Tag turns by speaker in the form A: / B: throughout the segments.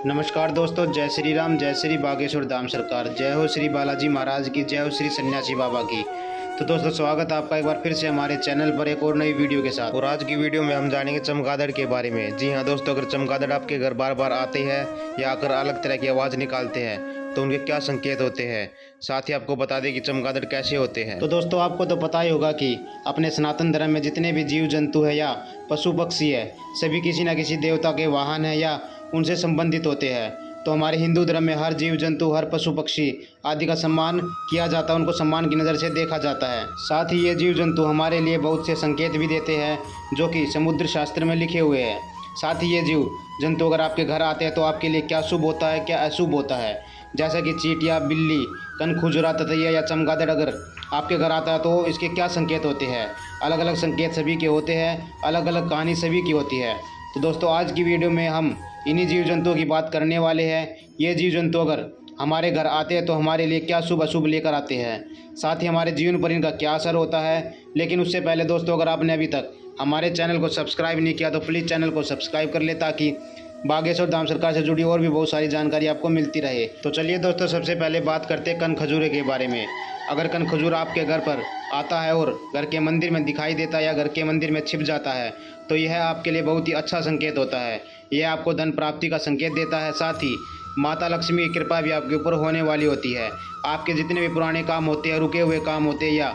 A: नमस्कार दोस्तों, जय श्री राम, जय श्री बागेश्वर धाम सरकार, जय हो श्री बालाजी महाराज की, जय हो श्री सन्यासी बाबा की। तो दोस्तों, स्वागत है आपका एक बार फिर से हमारे चैनल पर एक और नई वीडियो के साथ। और आज की वीडियो में हम जानेंगे चमगादड़ के बारे में। जी हाँ दोस्तों, अगर चमगादड़ आपके घर बार बार आते हैं या आकर अलग तरह की आवाज़ निकालते हैं तो उनके क्या संकेत होते हैं, साथ ही आपको बता दें कि चमगादड़ कैसे होते हैं। तो दोस्तों, आपको तो पता ही होगा कि अपने सनातन धर्म में जितने भी जीव जंतु है या पशु पक्षी है, सभी किसी न किसी देवता के वाहन है या उनसे संबंधित होते हैं। तो हमारे हिंदू धर्म में हर जीव जंतु, हर पशु पक्षी आदि का सम्मान किया जाता है, उनको सम्मान की नज़र से देखा जाता है। साथ ही ये जीव जंतु हमारे लिए बहुत से संकेत भी देते हैं जो कि समुद्र शास्त्र में लिखे हुए हैं। साथ ही ये जीव जंतु अगर आपके घर आते हैं तो आपके लिए क्या शुभ होता है, क्या अशुभ होता है, जैसा कि चींटियाँ, बिल्ली, कनखुजरा, ततैया या चमगादड़ अगर आपके घर आता है तो इसके क्या संकेत होते हैं। अलग अलग संकेत सभी के होते हैं, अलग अलग कहानी सभी की होती है। तो दोस्तों, आज की वीडियो में हम इन्हीं जीव जंतुओं की बात करने वाले हैं। ये जीव जंतु अगर हमारे घर आते हैं तो हमारे लिए क्या शुभ अशुभ लेकर आते हैं, साथ ही हमारे जीवन पर इनका क्या असर होता है। लेकिन उससे पहले दोस्तों, अगर आपने अभी तक हमारे चैनल को सब्सक्राइब नहीं किया तो प्लीज़ चैनल को सब्सक्राइब कर ले, ताकि बागेश्वर धाम सरकार से जुड़ी और भी बहुत सारी जानकारी आपको मिलती रहे। तो चलिए दोस्तों, सबसे पहले बात करते हैं कनखजूरे के बारे में। अगर कनखजूरा आपके घर पर आता है और घर के मंदिर में दिखाई देता है या घर के मंदिर में छिप जाता है तो यह आपके लिए बहुत ही अच्छा संकेत होता है। यह आपको धन प्राप्ति का संकेत देता है। साथ ही माता लक्ष्मी की कृपा भी आपके ऊपर होने वाली होती है। आपके जितने भी पुराने काम होते हैं, रुके हुए काम होते हैं या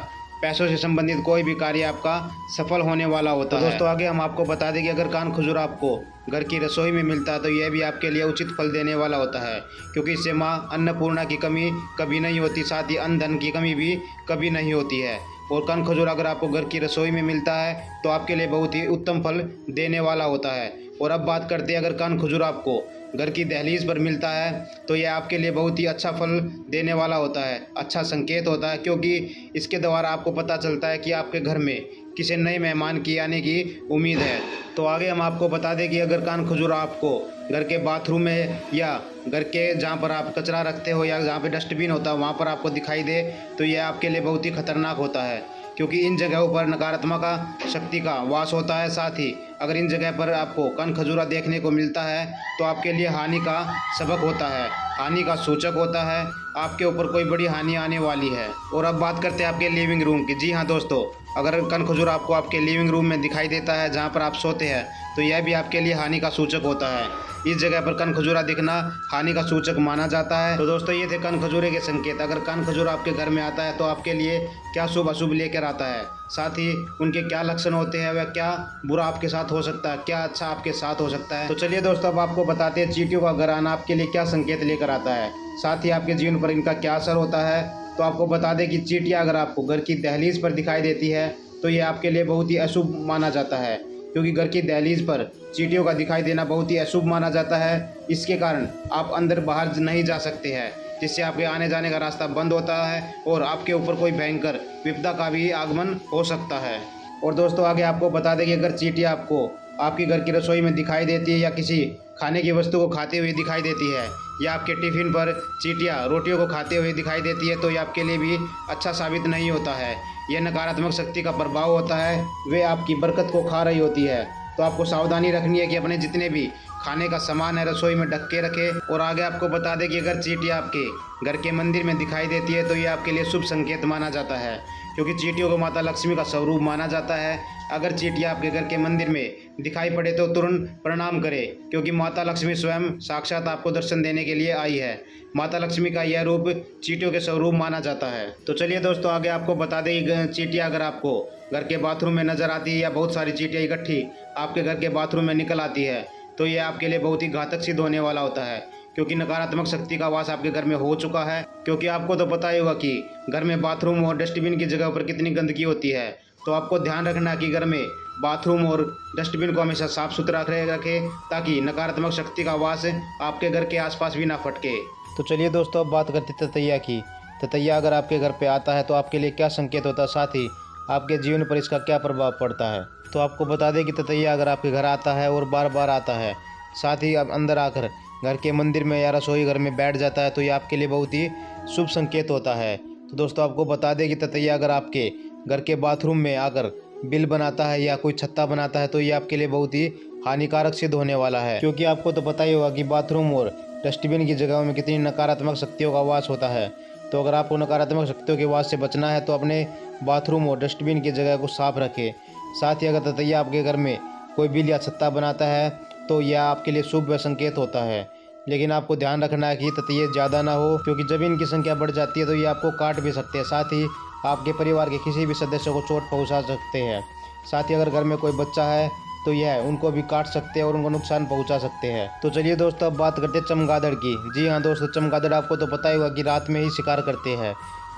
A: पैसों से संबंधित कोई भी कार्य आपका सफल होने वाला होता है। दोस्तों, आगे हम आपको बता दें कि अगर कानखजूरा आपको घर की रसोई में मिलता है तो यह भी आपके लिए उचित फल देने वाला होता है, क्योंकि इससे माँ अन्नपूर्णा की कमी कभी नहीं होती, साथ ही अन्न धन की कमी भी कभी नहीं होती है। और कानखजूरा अगर आपको घर की रसोई में मिलता है तो आपके लिए बहुत ही उत्तम फल देने वाला होता है। और अब बात करते हैं, अगर कानखजूरा आपको घर की दहलीज पर मिलता है तो यह आपके लिए बहुत ही अच्छा फल देने वाला होता है, अच्छा संकेत होता है, क्योंकि इसके द्वारा आपको पता चलता है कि आपके घर में किसी नए मेहमान की आने की उम्मीद है। तो आगे हम आपको बता दें कि अगर कानखजूरा आपको घर के बाथरूम में या घर के जहाँ पर आप कचरा रखते हो या जहाँ पे डस्टबिन होता है वहाँ पर आपको दिखाई दे तो यह आपके लिए बहुत ही खतरनाक होता है, क्योंकि इन जगहों पर नकारात्मक शक्ति का वास होता है। साथ ही अगर इन जगह पर आपको कनखजूरा देखने को मिलता है तो आपके लिए हानि का सबक होता है, हानि का सूचक होता है, आपके ऊपर कोई बड़ी हानि आने वाली है। और अब बात करते हैं आपके लिविंग रूम की। जी हाँ दोस्तों, अगर कनखजूरा आपको आपके लिविंग रूम में दिखाई देता है जहाँ पर आप सोते हैं तो यह भी आपके लिए हानि का सूचक होता है। इस जगह पर कनखजूरा दिखना हानि का सूचक माना जाता है। तो दोस्तों, ये थे कनखजूरे के संकेत। अगर कनखजूरा आपके घर में आता है तो आपके लिए क्या शुभ अशुभ लेकर आता है, साथ ही उनके क्या लक्षण होते हैं, वह क्या बुरा आपके साथ हो सकता है, क्या अच्छा आपके साथ हो सकता है। तो चलिए दोस्तों, अब आपको बताते हैं चींटियों का घर आना आपके लिए क्या संकेत लेकर आता है, साथ ही आपके जीवन पर इनका क्या असर होता है। तो आपको बता दें कि चींटियाँ अगर आपको घर की दहलीज पर दिखाई देती है तो ये आपके लिए बहुत ही अशुभ माना जाता है, क्योंकि घर की दहलीज पर चींटियों का दिखाई देना बहुत ही अशुभ माना जाता है। इसके कारण आप अंदर बाहर नहीं जा सकते हैं, जिससे आपके आने जाने का रास्ता बंद होता है और आपके ऊपर कोई भयंकर विपदा का भी आगमन हो सकता है। और दोस्तों, आगे आपको बता दें कि अगर चींटियाँ आपको आपकी घर की रसोई में दिखाई देती है या किसी खाने की वस्तु को खाते हुए दिखाई देती है या आपके टिफ़िन पर चींटियाँ रोटियों को खाते हुए दिखाई देती है तो ये आपके लिए भी अच्छा साबित नहीं होता है। यह नकारात्मक शक्ति का प्रभाव होता है, वे आपकी बरकत को खा रही होती है। तो आपको सावधानी रखनी है कि अपने जितने भी खाने का सामान है रसोई में ढक के रखें। और आगे आपको बता दें कि अगर चींटियाँ आपके घर के मंदिर में दिखाई देती है तो ये आपके लिए शुभ संकेत माना जाता है, क्योंकि चींटियों को माता लक्ष्मी का स्वरूप माना जाता है। अगर चींटियाँ आपके घर के मंदिर में दिखाई पड़े तो तुरंत प्रणाम करें, क्योंकि माता लक्ष्मी स्वयं साक्षात आपको दर्शन देने के लिए आई है। माता लक्ष्मी का यह रूप चींटियों के स्वरूप माना जाता है। तो चलिए दोस्तों, आगे आपको बता दें कि चींटियाँ अगर आपको घर के बाथरूम में नजर आती है या बहुत सारी चींटियाँ इकट्ठी आपके घर के बाथरूम में निकल आती है तो ये आपके लिए बहुत ही घातक सिद्ध होने वाला होता है, क्योंकि नकारात्मक शक्ति का वास आपके घर में हो चुका है। क्योंकि आपको तो पता ही होगा कि घर में बाथरूम और डस्टबिन की जगह पर कितनी गंदगी होती है। तो आपको ध्यान रखना है कि घर में बाथरूम और डस्टबिन को हमेशा साफ सुथरा रखें, ताकि नकारात्मक शक्ति का वास आपके घर के आसपास भी ना फटके। तो चलिए दोस्तों, अब बात करते ततैया की। ततैया अगर आपके घर पे आता है तो आपके लिए क्या संकेत होता है, साथ ही आपके जीवन पर इसका क्या प्रभाव पड़ता है। तो आपको बता दें कि ततैया अगर आपके घर आता है और बार बार आता है, साथ ही अब अंदर आकर घर के मंदिर में या रसोई घर में बैठ जाता है तो ये आपके लिए बहुत ही शुभ संकेत होता है। तो दोस्तों, आपको बता दें कि ततैया अगर आपके घर के बाथरूम में आकर बिल बनाता है या कोई छत्ता बनाता है तो ये आपके लिए बहुत ही हानिकारक सिद्ध होने वाला है, क्योंकि आपको तो पता ही होगा कि बाथरूम और डस्टबिन की जगहों में कितनी नकारात्मक शक्तियों का वास होता है। तो अगर आपको नकारात्मक शक्तियों के वास से बचना है तो अपने बाथरूम और डस्टबिन की जगह को साफ रखें। साथ ही अगर ततैया आपके घर में कोई बिल या छत्ता बनाता है तो यह आपके लिए शुभ संकेत होता है। लेकिन आपको ध्यान रखना है कि ततैये ज़्यादा ना हो, क्योंकि जब इनकी संख्या बढ़ जाती है तो ये आपको काट भी सकते हैं। साथ ही आपके परिवार के किसी भी सदस्य को चोट पहुंचा सकते हैं। साथ ही अगर घर में कोई बच्चा है तो यह उनको भी काट सकते हैं और उनको नुकसान पहुंचा सकते हैं। तो चलिए दोस्तों, अब बात करते हैं चमगादड़ की। जी हाँ दोस्तों, चमगादड़ आपको तो पता ही होगा कि रात में ही शिकार करते हैं।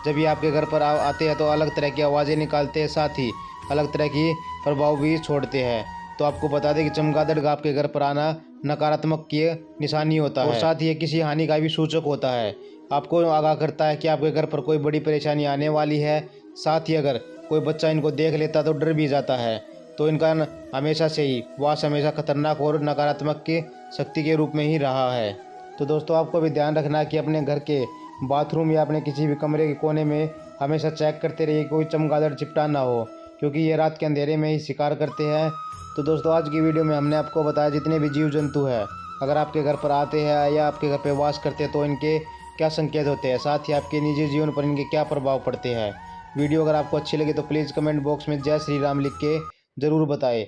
A: जब ये आपके घर पर आते हैं तो अलग तरह की आवाज़ें निकालते हैं, साथ ही अलग तरह की प्रभाव भी छोड़ते हैं। तो आपको बता दें कि चमगादड़ का आपके घर पर आना नकारात्मक की निशानी होता है और साथ ही ये किसी हानि का भी सूचक होता है। आपको आगाह करता है कि आपके घर पर कोई बड़ी परेशानी आने वाली है। साथ ही अगर कोई बच्चा इनको देख लेता तो डर भी जाता है। तो इनका हमेशा से ही वास हमेशा खतरनाक और नकारात्मक की शक्ति के रूप में ही रहा है। तो दोस्तों, आपको भी ध्यान रखना है कि अपने घर के बाथरूम या अपने किसी भी कमरे के कोने में हमेशा चेक करते रहिए कोई चमगादड़ चिपटा ना हो, क्योंकि ये रात के अंधेरे में ही शिकार करते हैं। तो दोस्तों, आज की वीडियो में हमने आपको बताया जितने भी जीव जंतु हैं अगर आपके घर पर आते हैं या आपके घर पर वास करते हैं तो इनके क्या संकेत होते हैं, साथ ही आपके निजी जीवन पर इनके क्या प्रभाव पड़ते हैं। वीडियो अगर आपको अच्छी लगे तो प्लीज़ कमेंट बॉक्स में जय श्री राम लिख के ज़रूर बताएं।